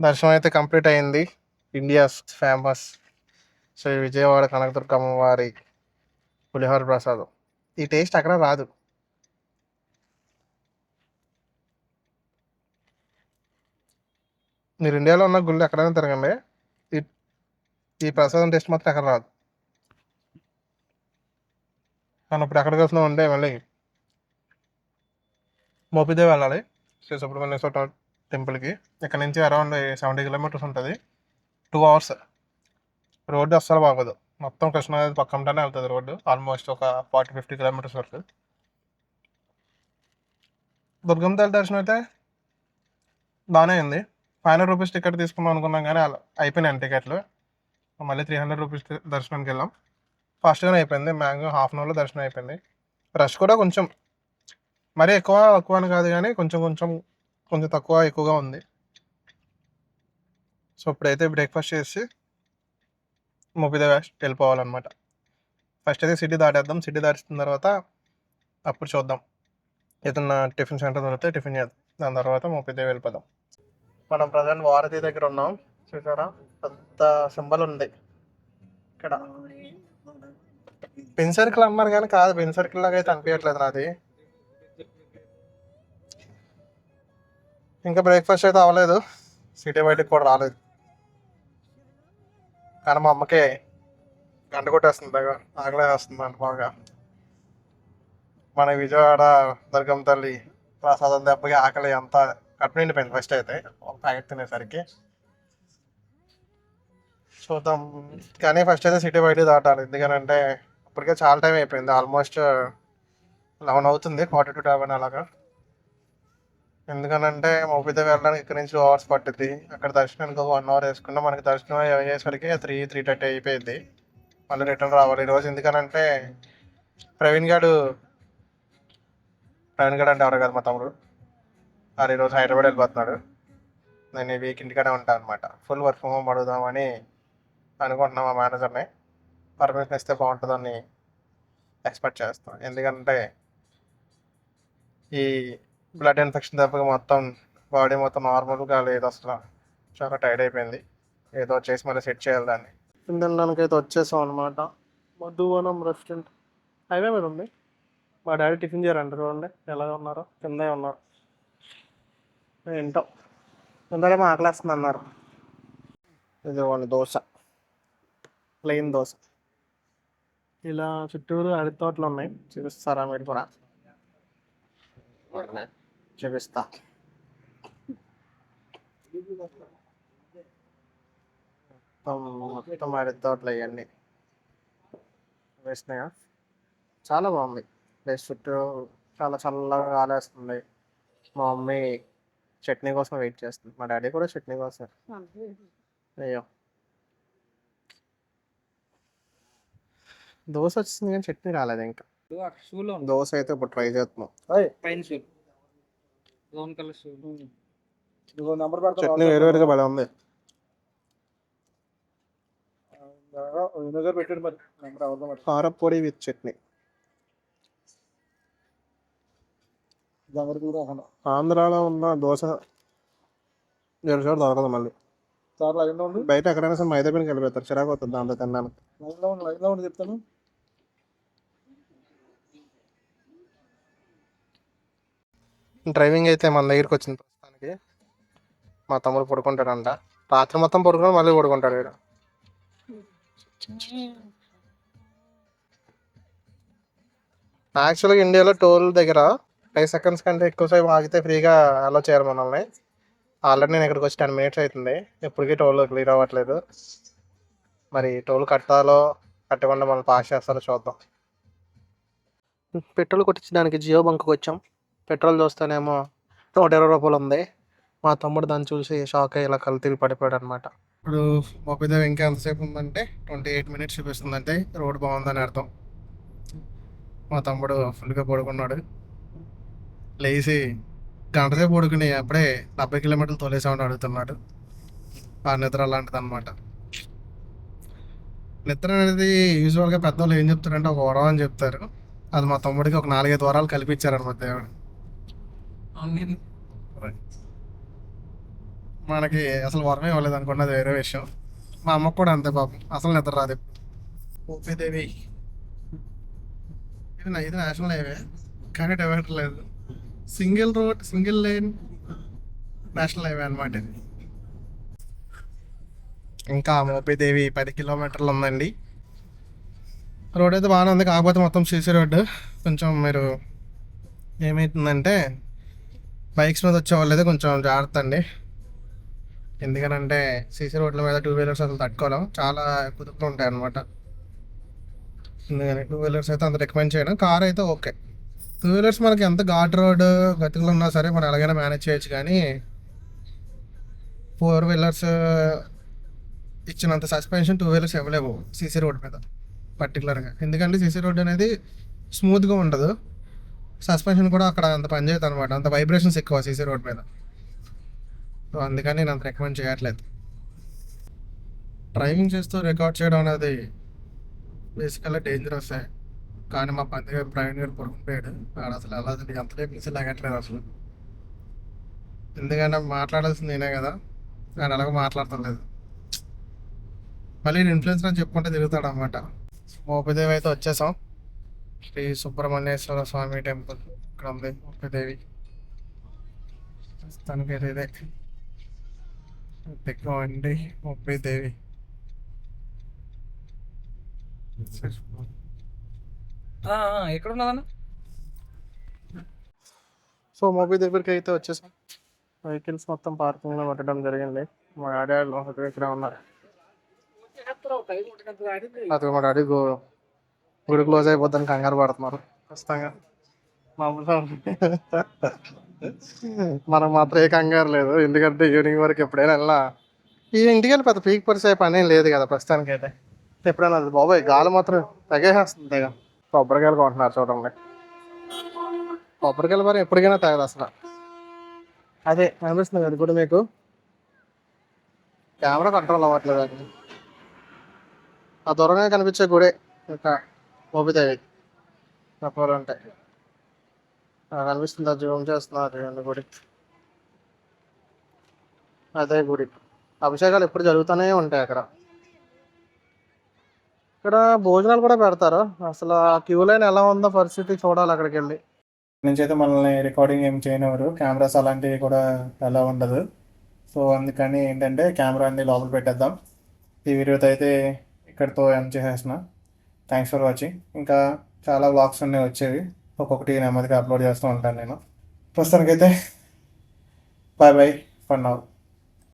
దర్శనం అయితే కంప్లీట్ అయింది. ఇండియాస్ ఫేమస్ శ్రీ విజయవాడ కనకదుర్గమ్మ వారి పులిహోర ప్రసాదం. ఈ టేస్ట్ అక్కడ రాదు. మీరు ఇండియాలో ఉన్న గుళ్ళు ఎక్కడైనా తిరగండి, ఈ ఈ ప్రసాదం టేస్ట్ మాత్రం ఎక్కడ రాదు. మనం ఇప్పుడు ఎక్కడికి వస్తున్నాం అంటే మళ్ళీ మోపిదేవి వెళ్ళాలి, శ్రీ సుబ్రహ్మణ్య స్వామి టెంపుల్కి. ఇక్కడ నుంచి అరౌండ్ 70 కిలోమీటర్స్ ఉంటుంది. 2 అవర్స్. రోడ్డు అస్సలు బాగోదు. మొత్తం కృష్ణానది పక్కంటానే వెళ్తుంది రోడ్డు. ఆల్మోస్ట్ ఒక 40-50 కిలోమీటర్స్ వరకు. దుర్గం తల్లి దర్శనం అయితే బాగానే అయింది. 500 రూపీస్ టికెట్ తీసుకుందాం అనుకున్నాం కానీ అయిపోయినాయి టికెట్లు. మళ్ళీ 300 రూపీస్ దర్శనానికి వెళ్ళాం. ఫాస్ట్గానే అయిపోయింది. మ్యాక్సిమం హాఫ్ అన్ అవర్లో దర్శనం అయిపోయింది. రష్ కూడా కొంచెం మరీ ఎక్కువ అని కాదు, కానీ కొంచెం తక్కువ ఎక్కువగా ఉంది. సో ఇప్పుడైతే బ్రేక్ఫాస్ట్ చేసి మోపిదేవి వెళ్ళిపోవాలన్నమాట. ఫస్ట్ అయితే సిటీ దాటేద్దాం. సిటీ దాటిన తర్వాత అప్పుడు చూద్దాం, ఏదన్నా టిఫిన్ సెంటర్ దొరికితే టిఫిన్ చేద్దాం. దాని తర్వాత మోపిదేవి వెళ్ళిపోదాం. మనం ప్రజెంట్ వారధి దగ్గర ఉన్నాం. చూసారా, పెద్ద సింబల్ ఉంది ఇక్కడ. పెన్ సర్కిల్ అన్నారు కానీ కాదు, పెన్ సర్కిల్ లాగా అయితే అనిపించట్లేదు నాది. ఇంకా బ్రేక్ఫాస్ట్ అయితే అవ్వలేదు, సిటీ బయటకు కూడా రాలేదు. కానీ మా అమ్మకి గంట కొట్టేస్తుంది, ఆకలే వస్తుంది అంట బాగా. మన విజయవాడ దుర్గం తల్లి ప్రసాదం దెబ్బకి ఆకలి అంతా కట్టు నిండిపోయింది. ఫస్ట్ అయితే ఒక ప్యాకెట్ తినేసరికి. చూద్దాం, కానీ ఫస్ట్ అయితే సిటీ బయట దాటాలి. ఎందుకనంటే ఇప్పటికే చాలా టైం అయిపోయింది. ఆల్మోస్ట్ 11 అవుతుంది, 42-11 అలాగా. ఎందుకనంటే మోపిదేవి వెళ్ళడానికి ఇక్కడ నుంచి 2 అవర్స్ పట్టుద్ది. అక్కడ దర్శనానికి ఒక 1 అవర్ వేసుకున్నా మనకి దర్శనం అయ్యేసరికి 3-3:30 అయిపోయింది. మళ్ళీ రిటర్న్ రావాలి ఈరోజు. ఎందుకనంటే ప్రవీణ్ గారు అంటే ఎవరు కదా, మా తమ్ముడు. అది ఈరోజు హైదరాబాద్ వెళ్ళిపోతున్నాడు. నేను ఈ వీక్ ఇంటికానే ఉంటాను అనమాట. ఫుల్ వర్క్ ఫ్రమ్ హోమ్ అడుగుదామని అనుకుంటున్నాం. మా మేనేజర్ని పర్మిషన్ ఇస్తే బాగుంటుందని ఎక్స్పెక్ట్ చేస్తాం. ఎందుకంటే ఈ బ్లడ్ ఇన్ఫెక్షన్ దెబ్బకి మొత్తం బాడీ మొత్తం నార్మల్గా లేదు అసలు. చాలా టైర్డ్ అయిపోయింది. ఏదో చేసి మళ్ళీ సెట్ చేయాలి దాన్ని. తినడానికి అయితే వచ్చేసాం అనమాట. మధువనం రెస్టారెంట్ హైవే మీద ఉంది. మా డాడీ టిఫిన్ చేయరండి, చూడండి ఎలా ఉన్నారో, కిందే ఉన్నారు. ఏంటో ముందరేమో ఆకలేస్తుంది అన్నారు. ఇది దోశ, ప్లెయిన్ దోశ. ఇలా చుట్టూరు అరటి తోటలు ఉన్నాయి. చూపిస్తారా మీరు కూడా? చూపిస్తా. మొత్తం అరటి తోటలు అవన్నీ వేసినాయా. చాలా బాగుంది ప్లేస్. చుట్టూ చాలా చల్లగా గాలేస్తుంది. మా మమ్మీ చట్నీ కోసం వెయిట్ చేస్తుంది, మా డాడీ కూడా చట్నీ కోసం. అయ్యో, దోశ వచ్చింది కానీ చట్నీ రాలేదు ఇంకా. దోశ అయితే ఇప్పుడు ట్రై చేస్తున్నాం. చట్నీ వేరువేరుగా భలే ఉంది. కారపొడి విత్ చట్నీ. ఆంధ్రాలో ఉన్న దోశ వేరే చోట దొరకదు. మళ్ళీ బయట ఎక్కడైనా సరే మైదా పిండి కలిపేస్తారు, చిరాకు అవుతుంది దాంతో తినడానికి. చెప్తాను. డ్రైవింగ్ అయితే మన దగ్గరికి వచ్చింది ప్రస్తుతానికి. మా తమ్ముడు పడుకుంటాడంట. రాత్రి మొత్తం పడుకొని మళ్ళీ పడుకుంటాడు ఇక్కడ. యాక్చువల్గా ఇండియాలో టోల్ దగ్గర 5 సెకండ్స్ కంటే ఎక్కువసేపు ఆగితే ఫ్రీగా అలో చేయాలి మనల్ని. ఆల్రెడీ నేను ఇక్కడికి వచ్చి 10 మినిట్స్ అవుతుంది, ఎప్పటికీ టోల్ క్లియర్ అవ్వట్లేదు. మరి టోల్ కట్టాలో కట్టకుండా మనం పాస్ చేస్తారో చూద్దాం. పెట్రోల్ కొట్టించడానికి జియో బంక్కి వచ్చాం. పెట్రోల్ చూస్తేనేమో 120 రూపాయలు ఉంది. మా తమ్ముడు దాన్ని చూసి షాక్ అయ్యి ఇలా కళ్ళు తిరిగి పడిపోయాడు అనమాట. ఇప్పుడు మోపిదేవి ఇంకా ఎంతసేపు ఉందంటే 28 మినిట్స్ చూపిస్తుందంటే రోడ్ బాగుందని అర్థం. మా తమ్ముడు ఫుల్గా పడుకున్నాడు. లేచి గంటసేపు పడుకుని అప్పుడే 70 కిలోమీటర్లు తోలేసామని అడుగుతున్నాడు. ఆ నిద్ర అలాంటిది అనమాట. నిద్ర అనేది యూజువల్గా పెద్దవాళ్ళు ఏం చెప్తారంటే ఒక వరం అని చెప్తారు. అది మా తమ్ముడికి ఒక 4-5 వరాలు కల్పించారనమాట దేవుడు. మనకి అసలు వరమే ఇవ్వలేదు అనుకున్నది వేరే విషయం. మా అమ్మకు కూడా అంతే పాపం, అసలు నిద్ర రాదు. ఓపీదేవి ఇది నేషనల్ హైవే కానీ డివైడర్ లేదు. Single road, single line national highway అనమాట ఇది. ఇంకా మోపీదేవి 10 కిలోమీటర్లు ఉందండి. రోడ్ అయితే బాగానే ఉంది, కాకపోతే మొత్తం సీసీ రోడ్డు. కొంచెం మీరు ఏమవుతుందంటే బైక్స్ మీద వచ్చే వాళ్ళు అయితే కొంచెం జాగ్రత్త అండి. ఎందుకనంటే సీసీ రోడ్ల మీద 2 వీలర్స్ అసలు తట్టుకోలేం, చాలా కుదుపులు ఉంటాయి అన్నమాట. ఎందుకని 2 వీలర్స్ అయితే అంత రికమెండ్ చేయడం. కార్ అయితే ఓకే. 2 వీలర్స్ మనకి ఎంత ఘాట్ రోడ్ గతుకులు ఉన్నా సరే మనం ఎలాగైనా మేనేజ్ చేయొచ్చు. కానీ 4 వీలర్స్ ఇచ్చినంత సస్పెన్షన్ 2 వీలర్స్ ఇవ్వలేవు సీసీ రోడ్ మీద పర్టికులర్గా. ఎందుకంటే సీసీ రోడ్ అనేది స్మూత్గా ఉండదు, సస్పెన్షన్ కూడా అక్కడ అంత పనిచేయదు అనమాట, అంత వైబ్రేషన్స్ ఎక్కువ సీసీ రోడ్ మీద. సో అందుకని నేను అంత రికమెండ్ చేయట్లేదు. డ్రైవింగ్ చేస్తూ రికార్డ్ చేయడం అనేది బేసికల్గా డేంజరస్. కానీ మా పంది ప్రవీణ్ గారు పడుకుంటాడు, వాడు అసలు అలా ఎంతసేపు మిస్ లాగట్లేదు అసలు. ఎందుకంటే మాట్లాడాల్సింది నేనే కదా, ఆయన అలాగ మాట్లాడతలేదు. మళ్ళీ నేను ఇన్ఫ్లుయెన్సర్ అని చెప్పుకుంటే తిరుగుతాడు అనమాట. మోపిదేవి అయితే వచ్చేసాం. శ్రీ సుబ్రహ్మణ్యేశ్వర స్వామి టెంపుల్ ఇక్కడ ఉంది. మోపిదేవి తనకి ఇదే ఎక్కువ అండి. మోపిదేవి ఎక్కడ ఉన్నదన్న? సో మూవీ దగ్గరికి అయితే వచ్చేసాం. వెహికల్స్ మొత్తం పార్కింగ్లో పెట్టడం జరిగింది. మా డాడీ వాళ్ళు ఇక్కడ ఉన్నారు. అది మా డాడీ గుడి క్లోజ్ అయిపోద్దని కంగారు పడుతున్నారు ఖచ్చితంగా. మామూలుగా మనం మాత్రం ఏ కంగారు లేదు, ఎందుకంటే ఈవినింగ్ వరకు ఎప్పుడైనా వెళ్ళా. ఈ ఇంటికి వెళ్ళి పెద్ద పీక్ పరిసే పని ఏం లేదు కదా ప్రస్తుతానికి అయితే. ఎప్పుడైనా అది బాబాయ్ గాలి మాత్రం తెగేస్తుంది తెగ. కొబ్బరికాయలు కొంటున్నారు చూడండి. కొబ్బరికాయలు మరి ఎప్పటికైనా తాగదు అసలు. అదే అనిపిస్తుంది కదా ఇప్పుడు మీకు, కెమెరా కంట్రోల్ అవ్వట్లేదు అది. ఆ దూరంగా కనిపించే గుడే ఇంకా మోపిదేవి చెప్పాలంటే. కనిపిస్తుంది, జూమ్ చేస్తున్నారు గుడి. అదే గుడి. అభిషేకాలు ఎప్పుడు జరుగుతూనే ఉంటాయి అక్కడ. ఇక్కడ భోజనాలు కూడా పెడతారు. అసలు ఆ క్యూ లైన్ ఎలా ఉందో పరిస్థితి చూడాలి అక్కడికి వెళ్ళి. నుంచి అయితే మనల్ని రికార్డింగ్ ఏం చేయనివ్వరు, కెమెరాస్ అలాంటివి కూడా ఎలా ఉండదు. సో అందుకని ఏంటంటే కెమెరా అన్ని లోపల పెట్టేద్దాం. ఈ వీడియోతో అయితే ఇక్కడితో ఎండ్ చేసేసిన. Thanks for watching. ఇంకా చాలా వ్లాగ్స్ ఉన్నాయి వచ్చేవి, ఒక్కొక్కటి నెమ్మదిగా అప్లోడ్ చేస్తూ ఉంటాను నేను. ప్రస్తుతానికైతే బాయ్ బాయ్ ఫర్ నౌ.